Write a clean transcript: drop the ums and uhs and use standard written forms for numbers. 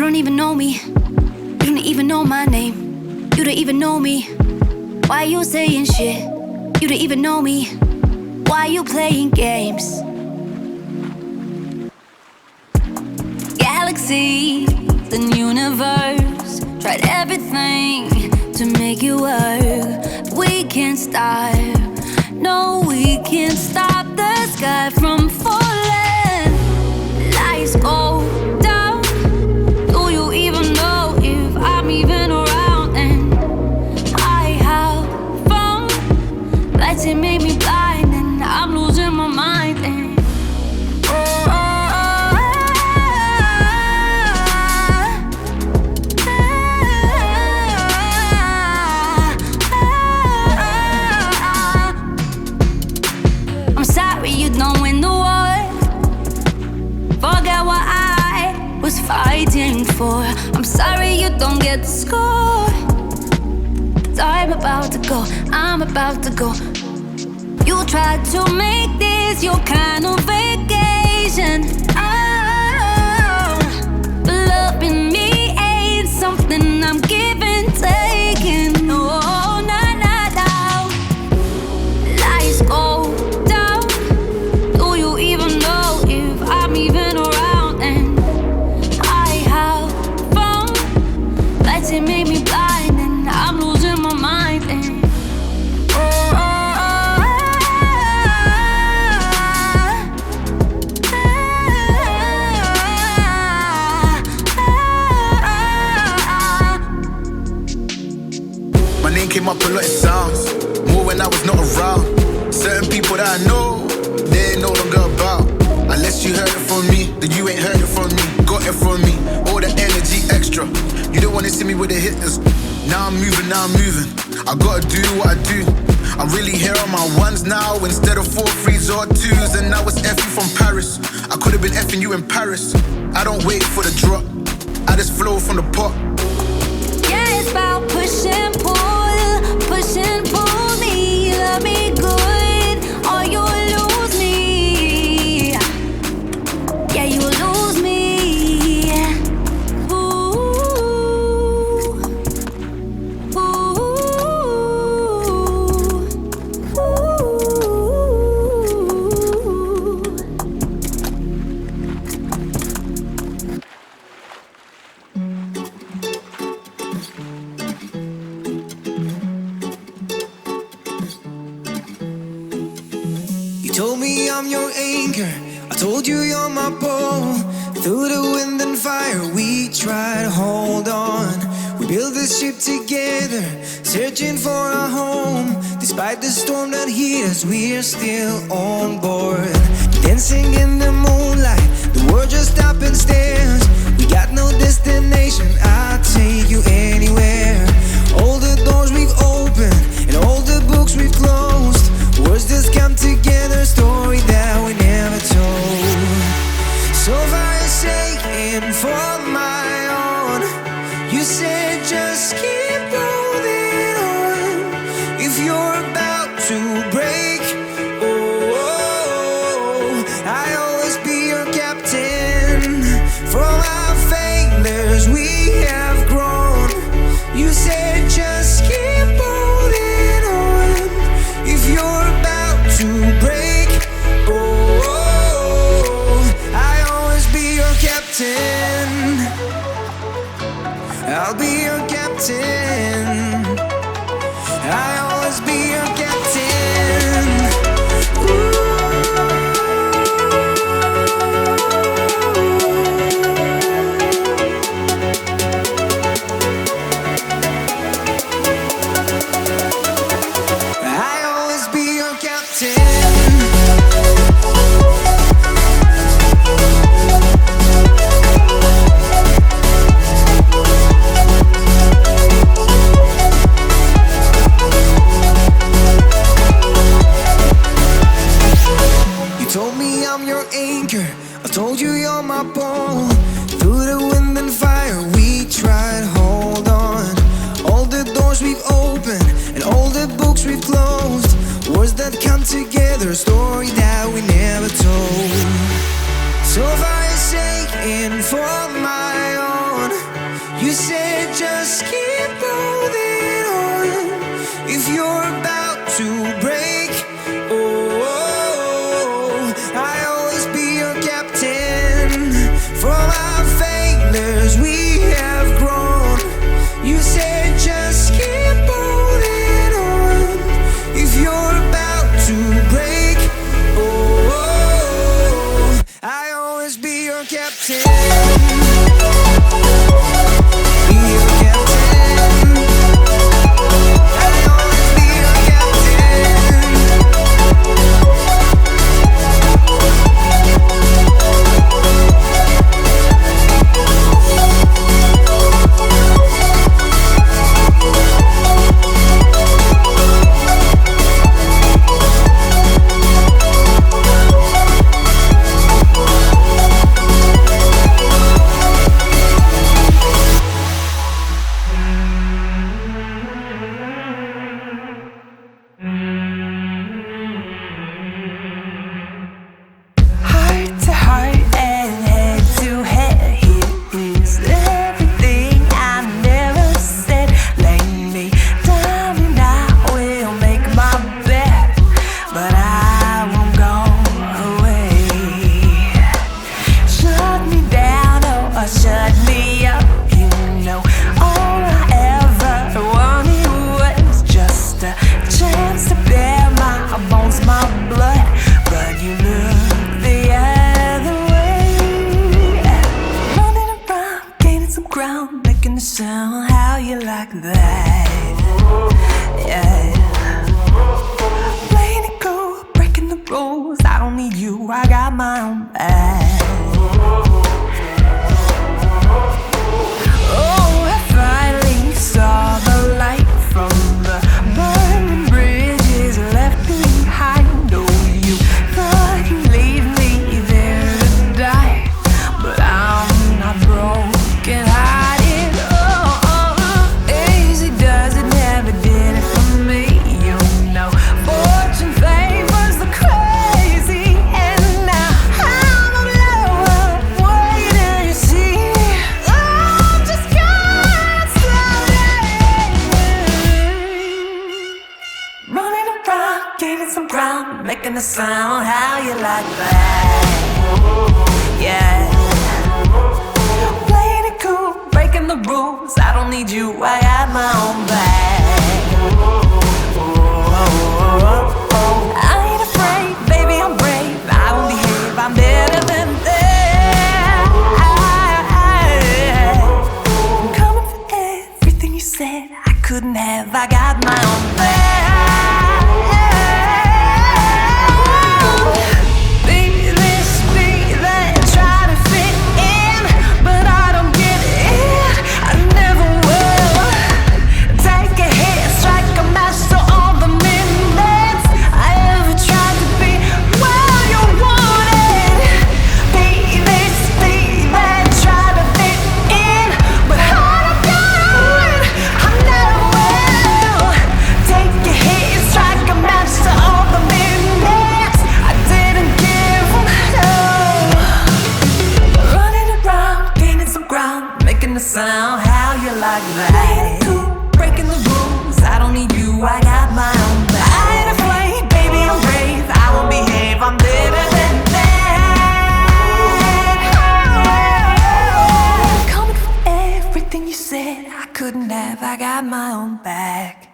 don't even know me. You don't even know my name. You don't even know me. Why you saying shit? You don't even know me. Why you playing games? Galaxies and universe tried everything to make it work. We can't stop. No, we can't stop the sky from falling. Lights go down. Do you even know if I'm even around? And I have found lights that make me blind, and I'm losing my mind. And I'm sorry you don't win the war. Forget what I was fighting for. I'm sorry you don't get the score. I'm about to go, I'm about to go. You tried to make this your kind of vacation. Oh, but loving me ain't something I'm giving, taking. Oh, no, no, no. Lights go down. Do you even know if I'm even around? And I have found lights that make me blind, and I'm losing my mind. And my name came up a lot of sounds, more when I was not around. Certain people that I know, they ain't no longer about. Unless you heard it from me, then you ain't heard it from me. Got it from me, all the energy extra. You don't wanna see me with the hitters. Now I'm moving, I gotta do what I do. I'm really here on my ones now, instead of 4 3s or 2s. And now it's F you from Paris. I could've been F'ing you in Paris. I don't wait for the drop, I just flow from the pot. yeah, it's about push and pull me. Love me good, or you'll lose me. Yeah, you'll lose me. Ooh, ooh, You told me I'm your anchor, I told you you're my pole. Through the wind and fire we tried to hold on. We built this ship together, searching for a home. Despite the storm that hit us, we're still on board. Dancing in the moonlight, the world just stopped and stares. We got no destination, I'll take you anywhere. All the doors we've opened, and all the books we've closed. Words just come together, story that we never told. So far you're saying for my own. You said just keep holding on. If you're about to break, oh, I'll always be your captain. From our failures we have grown. You said just keep holding on. If you're about to break, oh, I'll always be your captain. I'll be your captain. I'll always be your captain. Ooh. I'll always be your captain. Told you you're my pole. Through the wind and fire we tried to hold on. All the doors we've opened and all the books we've closed. Words that come together, a story that we never told. So far you're saying for my own. blood, but you look the other way. Running around, gaining some ground, making a sound. How you like that? Yeah. Playing it cool, breaking the rules. I don't need you, I got my own bag. Oh, I finally saw the light from the burning bridges left behind. Oh, you thought you'd leave me there to die, but I'm not broken hearted. Easy does it, never did it for me. You know, fortune favors the crazy, and now I'm alone, waiting to see. Oh, just got running around, gaining some ground, making a sound. How you like that? Yeah. Playing it cool, breaking the rules. I don't need you, I got my own bag. I ain't afraid, baby, I'm brave. I won't behave, I'm better than that. I'm coming for everything you said I couldn't have. I got my own bag. Be this, be that, try to fit in, but I don't get it, I never will. Take a hit, strike a match to all the minutes I ever tried to be where you wanted. Be this, be that, try to fit in, but I don't get it, I never will. Take a hit, strike a match to all the minutes I didn't give them, no. Running around, gaining some ground, making a sound. How you like that? Cool, breaking the rules. I don't need you, I got my own bag. I ain't afraid, baby, I'm brave. I won't behave, I'm better than that. Coming for everything you said I couldn't have. I got my own bag.